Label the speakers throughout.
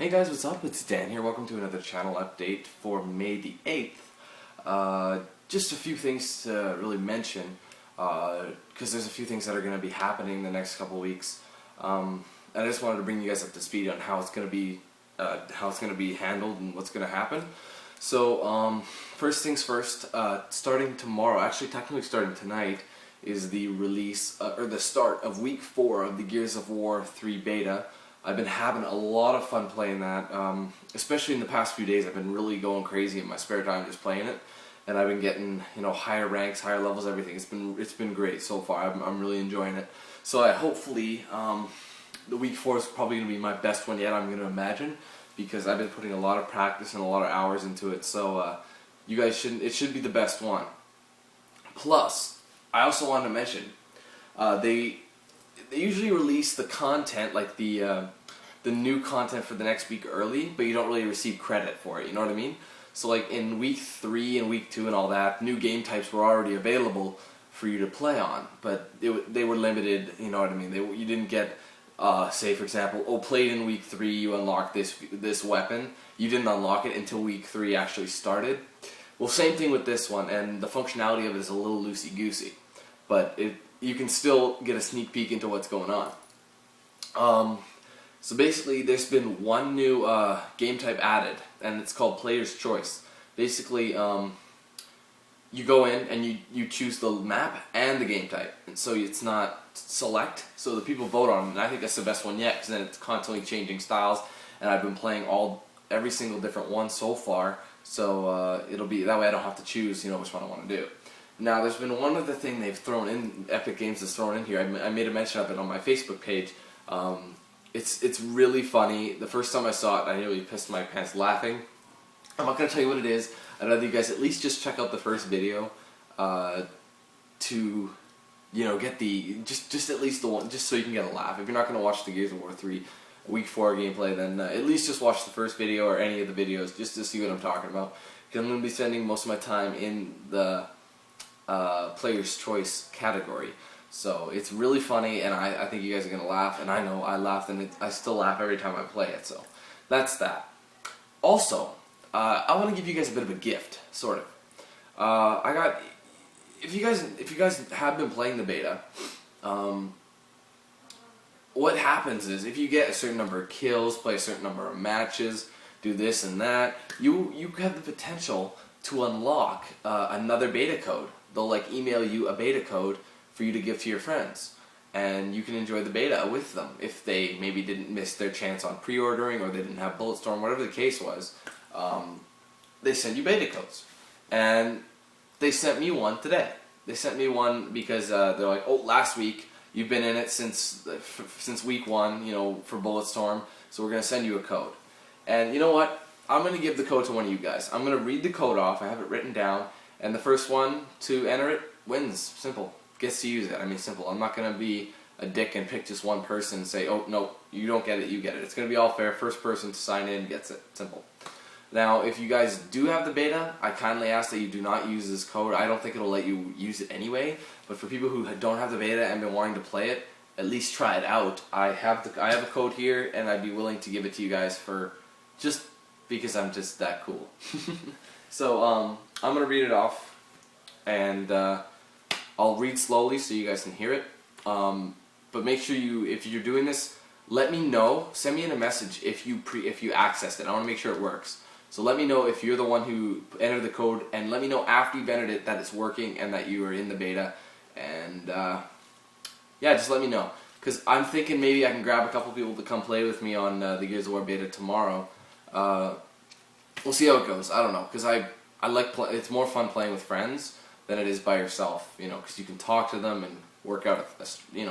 Speaker 1: Hey guys, what's up? It's Dan here. Welcome to another channel update for May the 8th. Just a few things to really mention, because there's a few things that are going to be happening the next couple weeks. And I just wanted to bring you guys up to speed on how it's going to be handled and what's going to happen. So first things first, starting tomorrow, actually technically starting tonight, is the release or the start of week 4 of the Gears of War 3 beta. I've been having a lot of fun playing that, especially in the past few days. I've been really going crazy in my spare time just playing it, and I've been getting, you know, higher ranks, higher levels, everything. It's been great so far. I'm really enjoying it. So hopefully the week 4 is probably going to be my best one yet, I'm going to imagine, because I've been putting a lot of practice and a lot of hours into it. So you guys it should be the best one. Plus, I also wanted to mention they usually release the content, like the new content for the next week early, but you don't really receive credit for it, you know what I mean? So like in week 3 and week 2 and all that, new game types were already available for you to play on, but they were limited, you know what I mean? You didn't get, say for example, played in week 3, you unlocked this weapon. You didn't unlock it until week 3 actually started. Well, same thing with this one, and the functionality of it is a little loosey-goosey, but you can still get a sneak peek into what's going on. So basically, there's been one new game type added, and it's called Player's Choice. Basically, you go in and you choose the map and the game type, and so it's not select, so the people vote on it, and I think that's the best one yet, because then it's constantly changing styles, and I've been playing every single different one so far, so it'll be, that way I don't have to choose, you know, which one I want to do. Now, there's been one other thing they've thrown in, Epic Games has thrown in here. I made a mention of it on my Facebook page. It's really funny. The first time I saw it, I nearly pissed my pants laughing. I'm not going to tell you what it is. I'd rather you guys at least just check out the first video to, you know, get the, just at least the one, just so you can get a laugh. If you're not going to watch the Gears of War 3 Week 4 gameplay, then at least just watch the first video or any of the videos just to see what I'm talking about. Because I'm going to be spending most of my time in the Player's Choice category. So it's really funny, and I think you guys are going to laugh, and I know I laughed, and I still laugh every time I play it, so that's that. Also, I want to give you guys a bit of a gift, sort of. If you guys have been playing the beta, what happens is, if you get a certain number of kills, play a certain number of matches, do this and that, you have the potential to unlock another beta code. They'll like email you a beta code for you to give to your friends, and you can enjoy the beta with them if they maybe didn't miss their chance on pre-ordering, or they didn't have Bulletstorm, whatever the case was. They send you beta codes, and they sent me one today. They sent me one because they're like, oh, last week you've been in it since week 1, you know, for Bulletstorm, so we're gonna send you a code. And you know what? I'm gonna give the code to one of you guys. I'm gonna read the code off. I have it written down. And the first one to enter it wins. Simple. Gets to use it. I mean, simple. I'm not going to be a dick and pick just one person and say, oh, no, you don't get it, you get it. It's going to be all fair. First person to sign in gets it. Simple. Now, if you guys do have the beta, I kindly ask that you do not use this code. I don't think it'll let you use it anyway. But for people who don't have the beta and been wanting to play it, at least try it out. I have a code here, and I'd be willing to give it to you guys for just because I'm just that cool. So, I'm going to read it off, and I'll read slowly so you guys can hear it. But make sure if you're doing this, let me know. Send me in a message if you accessed it. I want to make sure it works. So let me know if you're the one who entered the code, and let me know after you've entered it that it's working and that you are in the beta. And yeah, just let me know. Because I'm thinking maybe I can grab a couple people to come play with me on the Gears of War beta tomorrow. We'll see how it goes. I don't know, because I like it's more fun playing with friends than it is by yourself, you know, because you can talk to them and work out a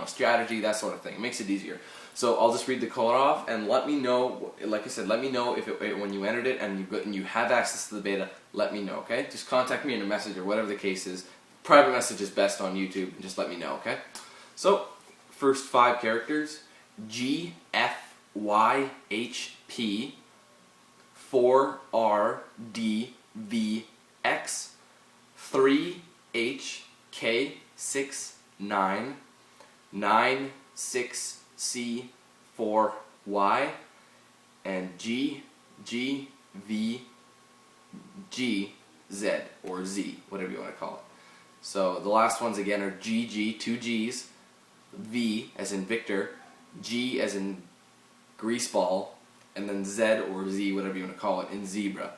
Speaker 1: strategy, that sort of thing. It makes it easier. So I'll just read the code off, and let me know. Like I said, let me know if when you entered it and you have access to the beta. Let me know, okay? Just contact me in a message or whatever the case is. Private message is best on YouTube, and just let me know, okay? So first 5 characters: G F Y H P 4 R D V X 3 H K 6 9 9 6 C 4 Y and G, G, V, G, Z, or Z, whatever you want to call it. So the last ones again are GG, 2 G's, V as in Victor, G as in Greaseball, and then Z or Z, whatever you want to call it, in Zebra.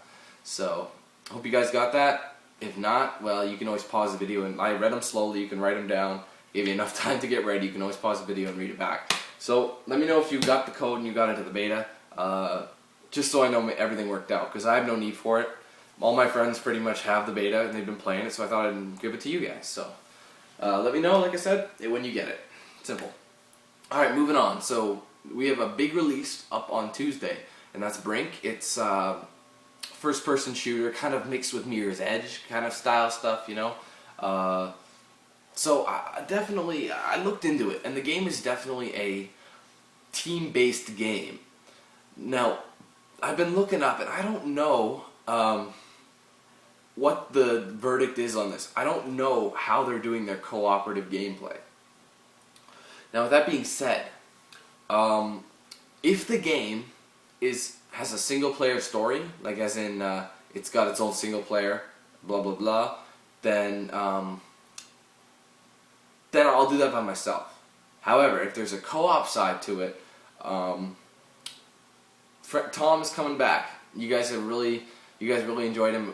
Speaker 1: So hope you guys got that. If not, well, you can always pause the video, and I read them slowly. You can write them down. Give you enough time to get ready. You can always pause the video and read it back. So let me know if you got the code and you got into the beta, just so I know everything worked out, because I have no need for it. All my friends pretty much have the beta and they've been playing it, so I thought I'd give it to you guys. So let me know, like I said, when you get it. Simple. Alright, moving on. So we have a big release up on Tuesday, and that's Brink. It's first-person shooter, kind of mixed with Mirror's Edge kind of style stuff, you know. So I looked into it, and the game is definitely a team-based game. Now, I've been looking up, and I don't know what the verdict is on this. I don't know how they're doing their cooperative gameplay. Now, with that being said, if the game has a single-player story, like as in it's got its own single-player, blah blah blah, then I'll do that by myself. However, if there's a co-op side to it, Tom is coming back. You guys really enjoyed him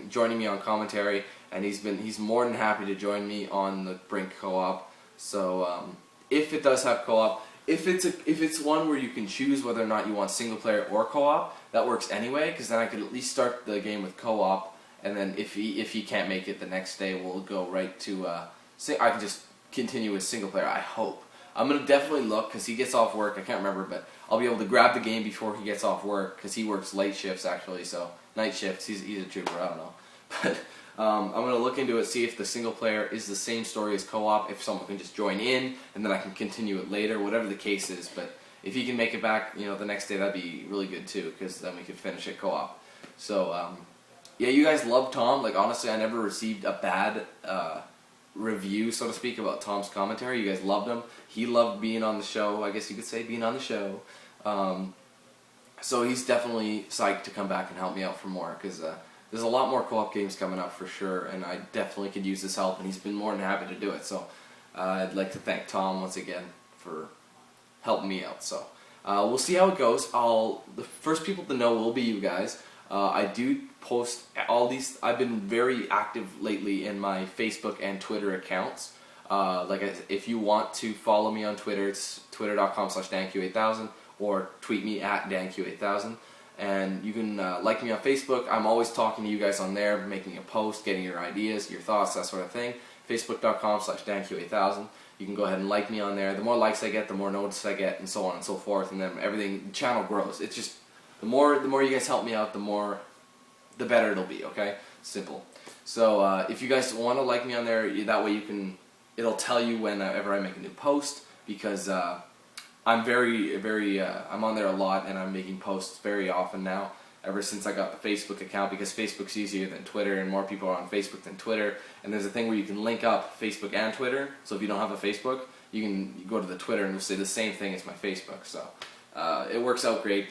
Speaker 1: joining me on commentary, and he's more than happy to join me on the Brink co-op. So if it does have co-op, if it's one where you can choose whether or not you want single player or co-op, that works anyway, because then I could at least start the game with co-op, and then if he can't make it the next day, we'll go right to I can just continue with single player. I hope. I'm gonna definitely look, because he gets off work. I can't remember, but I'll be able to grab the game before he gets off work, because he works late shifts actually, so night shifts. He's a trooper. I don't know, but I'm gonna look into it, see if the single player is the same story as co-op. If someone can just join in, and then I can continue it later, whatever the case is. But if he can make it back, you know, the next day, that'd be really good too, because then we could finish it co-op. So yeah, you guys love Tom. Like honestly, I never received a bad review, so to speak, about Tom's commentary. You guys loved him. He loved being on the show, I guess you could say, being on the show. So he's definitely psyched to come back and help me out for more, because there's a lot more co-op games coming up for sure, and I definitely could use his help, and he's been more than happy to do it. So I'd like to thank Tom once again for helping me out. So we'll see how it goes. The first people to know will be you guys. I do post all these. I've been very active lately in my Facebook and Twitter accounts. If you want to follow me on Twitter, it's twitter.com/DanQ8000, or tweet me at DanQ8000. And you can like me on Facebook. I'm always talking to you guys on there, making a post, getting your ideas, your thoughts, that sort of thing. Facebook.com/DanQ8000. You can go ahead and like me on there. The more likes I get, the more notice I get, and so on and so forth. And then the channel grows. It's just the more you guys help me out, the better it'll be. Okay, simple. So if you guys want to like me on there, that way it'll tell you whenever I make a new post, because I'm I'm on there a lot, and I'm making posts very often now, ever since I got the Facebook account, because Facebook's easier than Twitter, and more people are on Facebook than Twitter. And there's a thing where you can link up Facebook and Twitter, so if you don't have a Facebook, you go to the Twitter and it'll say the same thing as my Facebook. So it works out great.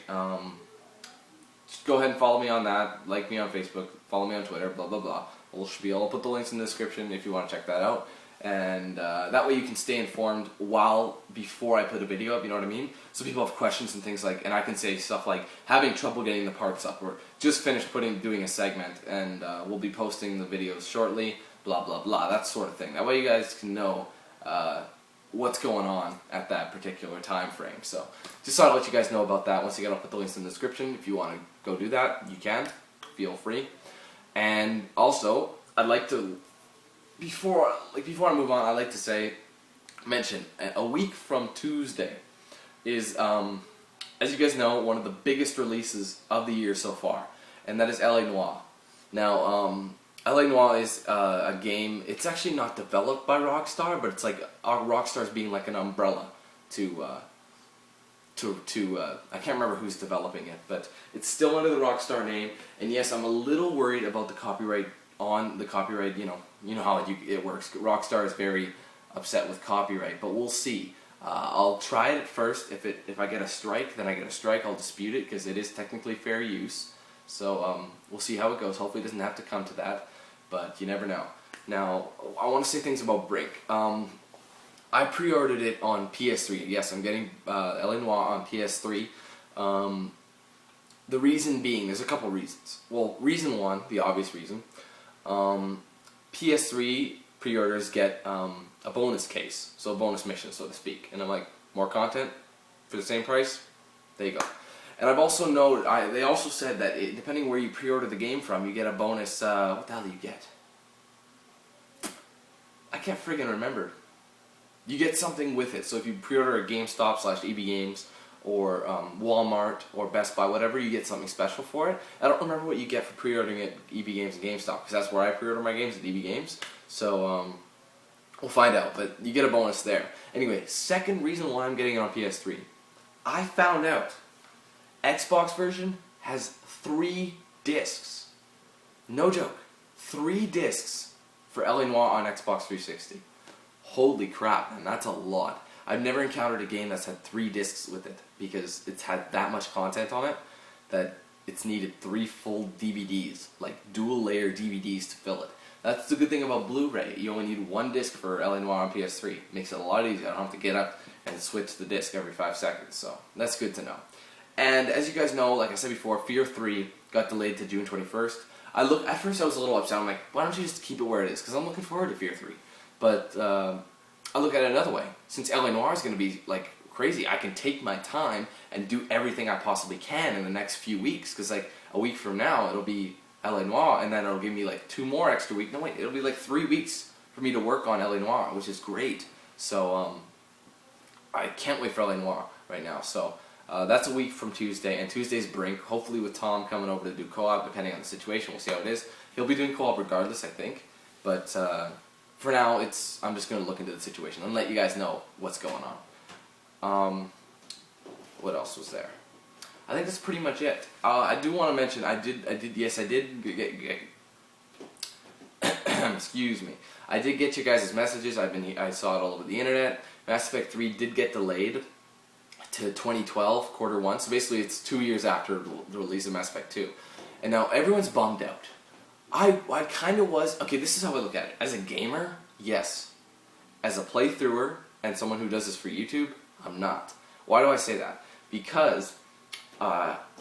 Speaker 1: Just go ahead and follow me on that, like me on Facebook, follow me on Twitter, blah blah blah. I'll put the links in the description if you want to check that out. And that way you can stay informed before I put a video up, you know what I mean? So people have questions and things and I can say stuff like having trouble getting the parts up, or just finished doing a segment, and we'll be posting the videos shortly, blah blah blah, that sort of thing. That way you guys can know what's going on at that particular time frame. So just thought I'd let you guys know about that. Once again, I'll put the links in the description. If you want to go do that, you can. Feel free. And also, I'd like to, before I move on, I'd like to mention a week from Tuesday is, as you guys know, one of the biggest releases of the year so far, and that is LA Noire. Now, LA Noire is a game. It's actually not developed by Rockstar, but it's like Rockstar's being like an umbrella to I can't remember who's developing it, but it's still under the Rockstar name. And yes, I'm a little worried about the copyright. You know how it works. Rockstar is very upset with copyright, but we'll see. I'll try it first. If I get a strike, then I get a strike. I'll dispute it because it is technically fair use. So we'll see how it goes. Hopefully it doesn't have to come to that, but you never know. Now, I want to say things about Brink. I pre-ordered it on PS3. Yes, I'm getting LA Noire on PS3. The reason being, there's a couple reasons. Well, reason one, the obvious reason, PS3 pre-orders get a bonus case, so a bonus mission, so to speak. And I'm like, more content for the same price? There you go. And I've also noted, they also said that depending where you pre-order the game from, you get a bonus, what the hell do you get? I can't friggin' remember. You get something with it. So if you pre-order at GameStop/EB Games or Walmart or Best Buy, whatever, you get something special for it. I don't remember what you get for pre-ordering at EB Games and GameStop, because that's where I pre-order my games, at EB Games. So we'll find out, but you get a bonus there. Anyway, second reason why I'm getting it on PS3. I found out Xbox version has 3 discs. No joke. 3 discs for LA Noire on Xbox 360. Holy crap, man, that's a lot. I've never encountered a game that's had 3 discs with it, because it's had that much content on it that it's needed 3 full DVDs, like dual layer DVDs to fill it. That's the good thing about Blu-ray. You only need 1 disc for LA Noire on PS3. Makes it a lot easier. I don't have to get up and switch the disc every 5 seconds, so that's good to know. And as you guys know, like I said before, Fear 3 got delayed to June 21st. At first I was a little upset. I'm like, why don't you just keep it where it is? Because I'm looking forward to Fear 3. But I look at it another way. Since LA Noire is going to be like crazy, I can take my time and do everything I possibly can in the next few weeks. Because like a week from now, it'll be LA Noire, and then it'll give me like 2 more extra weeks. No wait, it'll be like 3 weeks for me to work on LA Noire, which is great. So I can't wait for LA Noire right now. So that's a week from Tuesday, and Tuesday's Brink. Hopefully with Tom coming over to do co-op, depending on the situation, we'll see how it is. He'll be doing co-op regardless, I think. But for now, I'm just going to look into the situation and let you guys know what's going on. What else was there? I think that's pretty much it. I do want to mention, I did get excuse me. I did get you guys' messages. I saw it all over the internet. Mass Effect 3 did get delayed to 2012, Q1. So basically, it's 2 years after the release of Mass Effect 2. And now everyone's bummed out. I kind of was. Okay, this is how I look at it. As a gamer, yes. As a playthrougher and someone who does this for YouTube, I'm not. Why do I say that? Because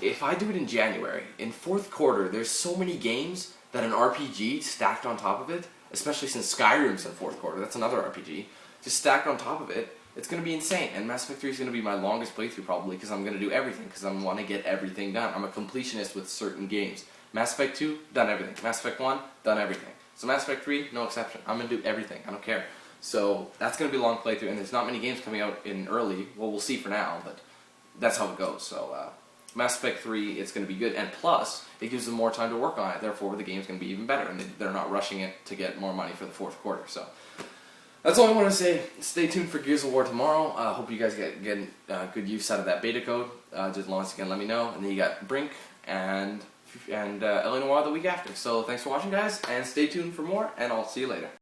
Speaker 1: if I do it in January, in 4th quarter, there's so many games that an RPG stacked on top of it, especially since Skyrim's in 4th quarter, that's another RPG, just stacked on top of it, it's going to be insane. And Mass Effect 3 is going to be my longest playthrough probably, because I'm going to do everything, because I want to get everything done. I'm a completionist with certain games. Mass Effect 2, done everything. Mass Effect 1, done everything. So Mass Effect 3, no exception. I'm going to do everything. I don't care. So that's going to be a long playthrough, and there's not many games coming out in early. Well, we'll see for now, but that's how it goes. So Mass Effect 3, it's going to be good, and plus, it gives them more time to work on it. Therefore, the game's going to be even better, and they're not rushing it to get more money for the 4th quarter. So that's all I want to say. Stay tuned for Gears of War tomorrow. I hope you guys get good use out of that beta code. Just once again, let me know. And then you got Brink and LA Noire the week after. So thanks for watching, guys, and stay tuned for more, and I'll see you later.